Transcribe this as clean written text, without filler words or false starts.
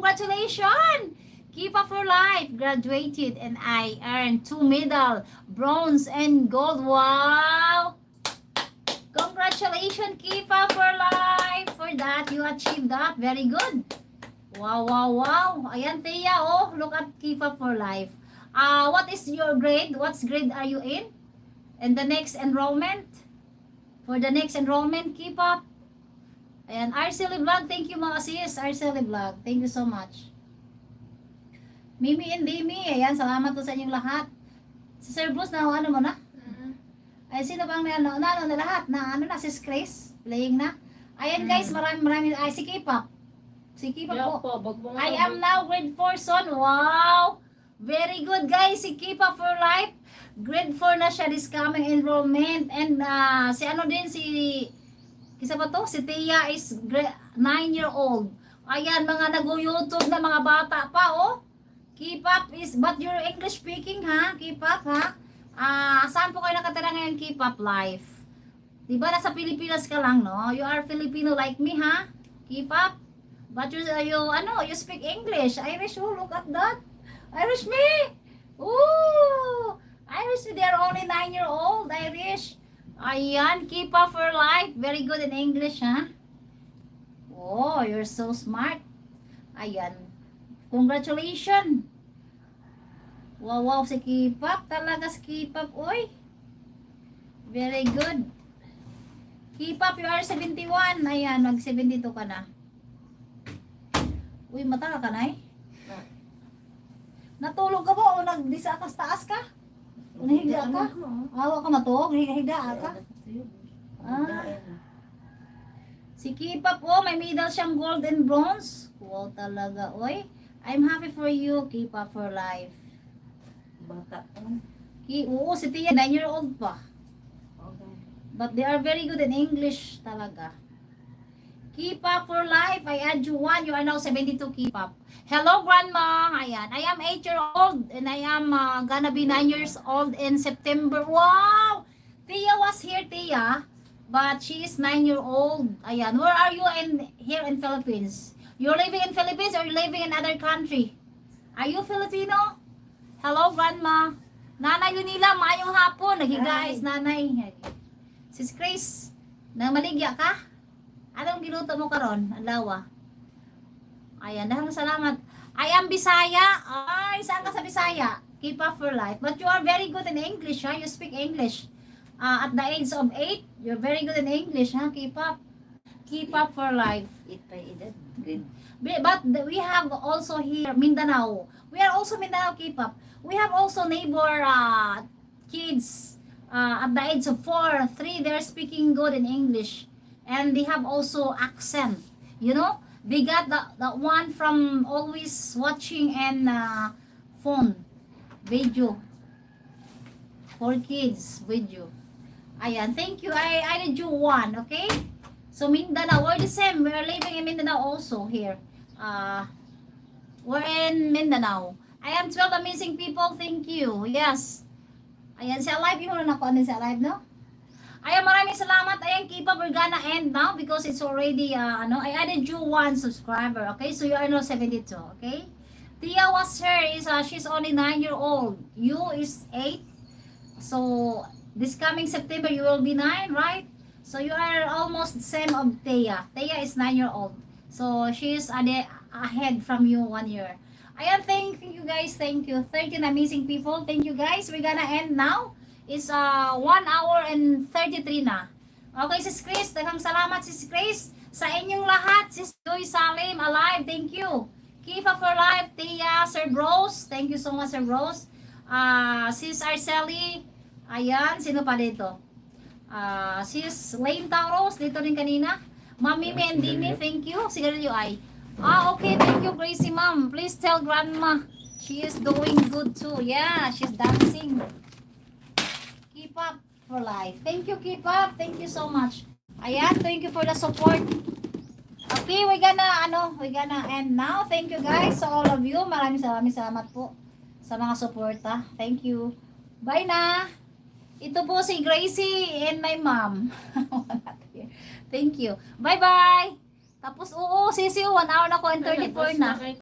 Congratulations! Keep up for life. Graduated and I earned 2 medal, bronze and gold. Wow! Congratulations, keep up for life. For that, you achieved that. Very good. Wow, wow, wow. Ayan, Thea, oh, look at keep up for life. What is your grade? What's grade are you in? And the next enrollment? For the next enrollment, keep up. Ayan, Arcely Vlog, thank you mga sis. Arcely Vlog, thank you so much. Mimi and Dimi, ayan, salamat po sa inyong lahat. Si Sir Bruce, na ano mo na? Ay, sino bang na lahat? Na ano na, si Grace, playing na. Ayan guys, marami, ay, si K-pop. Si K-pop po. I am now grade 4 son. Wow! Very good guys, si K-pop for life. Grade 4 na siya this coming enrollment. And si ano din, kisa ba to? Si Tia is 9-year-old. Ayan, mga nag-YouTube na mga bata pa, oh. K-pop is, but you're English speaking, ha? K-pop, ha? Saan po kayo nakatira ngayon, K-pop life? Diba, nasa Pilipinas ka lang, no? You are Filipino like me, ha? K-pop? But you speak English. Irish, oh, look at that. Irish me! Ooh! Irish, they're only 9-year-old, Irish. Ayan, K-pop for life. Very good in English, ha? Oh, you're so smart. Ayan. Congratulations. Wow, wow, si K-pop. Talaga si K-pop, oy. Very good. K-pop, you are 71. Ayan, mag-72 ka na. Uy, mata ka na eh. Natulog ka ba o nagdisa ka sa taas ka? O nahiga ka? Awa ka matulog, higa ka? Si K-pop, oh, may medal siyang gold and bronze. Wow, talaga, oy. I'm happy for you, K-pop for life. Bata. Oo, si Tia, 9-year-old pa. Okay. But they are very good in English talaga. K-pop for life, I add you 1. You are now 72 K-pop. Hello, Grandma. Ayan, I am 8-year-old and I am gonna be 9 years old in September. Wow! Tia was here, Tia. But she is 9-year-old. Ayan, where are you here in Philippines? You're living in Philippines or you're living in other country? Are you Filipino? Hello, Grandma. Nanay Lunila, maayong hapon. Nagigais, nanay. Sis Chris, namaligya ka? Anong giluto mo karon? Alawa. Ayan, dahil salamat. I am Bisaya. Ay, saan ka sa Bisaya? Keep up for life. But you are very good in English, ha? You speak English. At the age of 8, you're very good in English, ha? Keep up. Keep up for life. Good. But we have also here Mindanao. We are also Mindanao K-pop. We have also neighbor kids at the age of 4, 3. They're speaking good in English, and they have also accent. You know, they got the one from always watching and phone video for kids video. Ayan, thank you. I did you 1, okay? So Mindanao, we're the same. We're living in Mindanao also here. We're in Mindanao. I am 12 amazing people. Thank you. Yes. Ayan, sa live. Yung na ako sa live, no? Ayan, maraming salamat. Ayan, K-pop, we're gonna end now because it's already, I added you 1 subscriber. Okay, so you are now 72. Okay? Tia was her. She's only 9-year-old. You is 8. So, this coming September, you will be 9, right? So, you are almost the same of Tia. Tia is 9-year-old. So, she is ahead from you 1 year. Ayan, thank you guys. Thank you. 13 amazing people. Thank you guys. We're gonna end now. It's 1 hour and 33 na. Okay, Sis Chris. Daghang salamat, Sis Chris. Sa inyong lahat, Sis Joy Salim, alive. Thank you. Keep up for life, Tia, Sir Bros. Thank you so much, Sir Bros. Sis Arcely. Ayan, sino pa dito? Sis Lane Tauros, dito rin kanina. Mami Mendini, thank you. Sigarilyo ay. Okay, thank you, Gracie Mom. Please tell Grandma she is doing good too. Yeah, she's dancing. Keep up for life. Thank you, keep up. Thank you so much. Ayan, thank you for the support. Okay, we're gonna end now. Thank you guys sa all of you. Maraming salamat po sa mga suporta. Thank you. Bye na. Ito po si Gracie and my mom. Thank you. Bye-bye. Tapos, sisiw, 1 hour na ko and 34 na.